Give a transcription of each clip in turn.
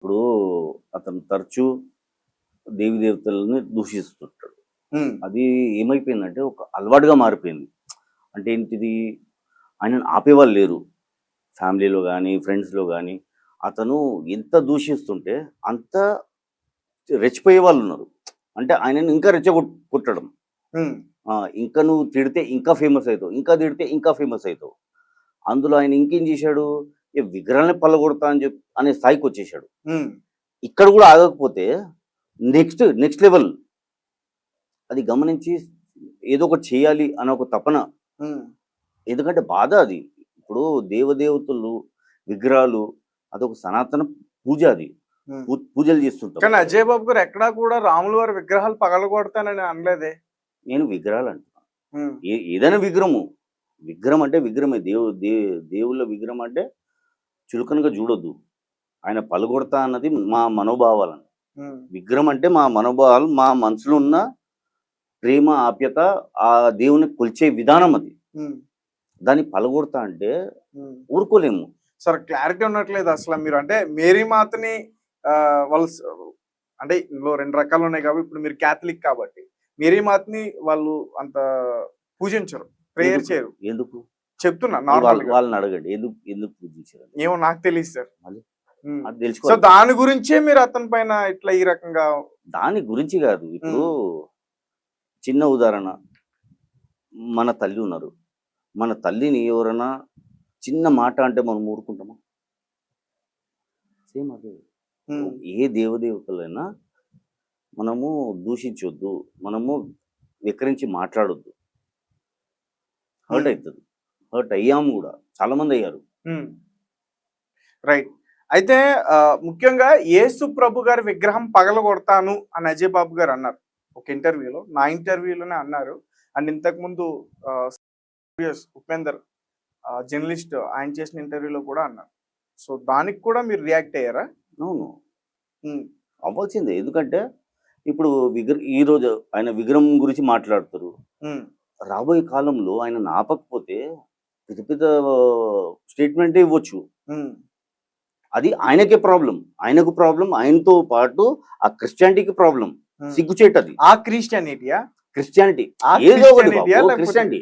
ఇప్పుడు అతను తరచూ దేవి దేవతలని దూషిస్తుంటాడు. అది ఏమైపోయిందంటే ఒక అలవాటుగా మారిపోయింది. అంటే ఏంటిది, ఆయనను ఆపేవాళ్ళు లేరు. ఫ్యామిలీలో గానీ, ఫ్రెండ్స్‌లో గానీ. అతను ఎంత దూషిస్తుంటే అంత రెచ్చిపోయే వాళ్ళున్నారు. అంటే ఆయనని ఇంకా కొట్టడం. హ్మ్. ఇంకా నువ్వు తిడితే ఇంకా ఫేమస్ అయితావు. ఇంకా తిడితే ఇంకా ఫేమస్ అయితావు. అందులో ఆయన ఇంకేం చేశాడు, విగ్రహాన్ని పల్లగొడతా అనే స్థాయికొచ్చేసాడు. ఇక్కడ కూడా ఆగకపోతే నెక్స్ట్ లెవెల్ అది గమనించి ఏదో ఒకటి చేయాలి అనే ఒక తపన. ఎందుకంటే బాధ అది. ఇప్పుడు దేవదేవతలు విగ్రహాలు అదొక సనాతన పూజ. అది పూజలు చేస్తుంటాం. కానీ అజయ్ బాబు గారు ఎక్కడా కూడా రాముల వారి విగ్రహాలు పగలగొడతానని అనలేదే. నేను విగ్రహాలు అంటున్నా. ఏదైనా విగ్రహం అంటే విగ్రహమే. దేవుళ్ళ విగ్రహం అంటే చులకనగా చూడొద్దు. ఆయన పలగొడతా అన్నది మా మనోభావాలను. విగ్రహం అంటే మా మనోభావాలు, మా మనసులో ఉన్న ప్రేమ, ఆప్యత, ఆ దేవుని కొలిచే విధానం అది. దాన్ని పలగొడతా అంటే ఊరుకోలేము. సార్ క్లారిటీ ఉండట్లేదు అసలు. మీరు అంటే మేరీ మాతని వాళ్ళు అంటే ఇందులో 2 రకాలు ఉన్నాయి కాబట్టి, ఇప్పుడు మీరు క్యాథలిక్ కాబట్టి మేరీ మాతని వాళ్ళు అంత పూజించరు, ప్రేయర్ చేయరు. ఎందుకు చెప్తున్నా? వాళ్ళని అడగండి ఎందుకు పూజించారు. ఏమో నాకు తెలియదు సార్. తెలుసుకో. దాని గురించే మీరు అతని పైన ఇట్లా ఈ రకంగా. దాని గురించి కాదు. ఇప్పుడు చిన్న ఉదాహరణ, మన తల్లి ఉన్నారు. మన తల్లిని ఎవరైనా చిన్న మాట అంటే మనం ఊరుకుంటామా? సేమ్ అదే. ఏ దేవదేవతలైనా మనము దూషించొద్దు, మనము వికరించి మాట్లాడొద్దు. హర్ట్ అవుతుంది. హర్ట్ అయ్యాము కూడా, చాలా మంది అయ్యారు. రైట్. అయితే ముఖ్యంగా యేసు ప్రభు గారి విగ్రహం పగలగొడతాను అని అజయ్ బాబు గారు అన్నారు ఒక ఇంటర్వ్యూలో. నా ఇంటర్వ్యూలోనే అన్నారు. అండ్ ఇంతకుముందు ఉపేందర్ జర్నలిస్ట్ ఆయన చేసిన ఇంటర్వ్యూలో కూడా అన్నారు. సో దానికి కూడా మీరు రియాక్ట్ అయ్యారా? అవును, అవ్వాల్సిందే. ఎందుకంటే ఇప్పుడు ఈరోజు ఆయన విగ్రహం గురించి మాట్లాడుతారు. రాబోయే కాలంలో ఆయన ఆపకపోతే పెద్ద పెద్ద స్టేట్మెంటే ఇవ్వచ్చు. అది ఆయనకే ప్రాబ్లం. ఆయనకు ప్రాబ్లం, ఆయనతో పాటు ఆ క్రిస్టియానిటీకి ప్రాబ్లం. సిగ్గుచేటది. ఆ క్రిస్టియానిటీ ఏదో ఒకటి క్రిస్టియానిటీ.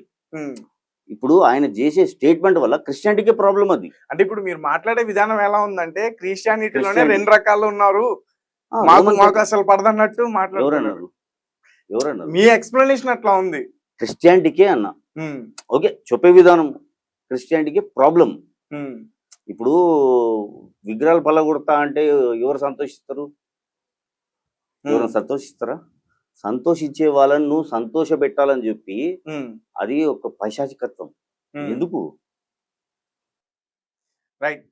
ఇప్పుడు ఆయన చేసే స్టేట్మెంట్ వల్ల క్రిస్టియానిటీకే ప్రాబ్లం అది. అంటే ఇప్పుడు మీరు మాట్లాడే విధానం ఎలా ఉందంటే క్రిస్టియానిటీలోనే 2 రకాలు ఉన్నారు, మాకు అసలు పడదన్నట్టు మాట్లాడుతున్నారు. ఎవరన్నారు? మీ ఎక్స్ప్లెనేషన్ అట్లా ఉంది. క్రిస్టియానిటీకే అన్న. ఓకే, చెప్పే విధానం క్రిస్టియానిటీకి ప్రాబ్లం. ఇప్పుడు విగ్రహాలు పల్లగొడతా అంటే ఎవరు సంతోషిస్తారు? ఎవరైనా సంతోషిస్తారా? సంతోషించే వాళ్ళని నువ్వు సంతోష పెట్టాలని చెప్పి అది ఒక పైశాచికత్వం. ఎందుకు? రైట్.